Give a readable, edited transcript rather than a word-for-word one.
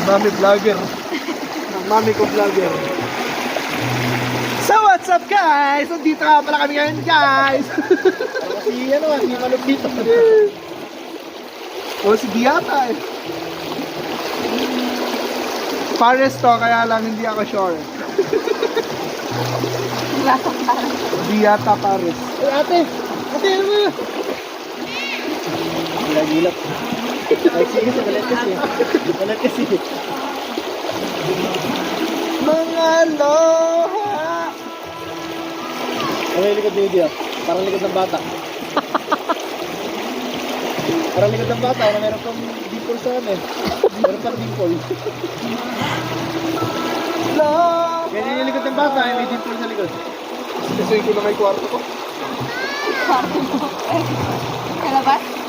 Mami vlogger. Ang mami ko vlogger. So what's up guys? Nandito nga pala kami ngayon guys. Kasi ano, hindi malupit. O si Diata eh. Pares to, kaya lang hindi ako sure. Diata Pares. Ate, ano mo yun? Gilap-gilap. Ay, sige, balat kasi. Balat kasi. Mga loha. Ano yung likod ni Udia? Parang likod ng bata. Parang likod ng bata, na meron pang dimple sa ano eh. Meron pang dimple. Loha. Ganyan yung likod ng bata, may dimple sa likod. Kasi ko na may kwarto ko. Kalabas?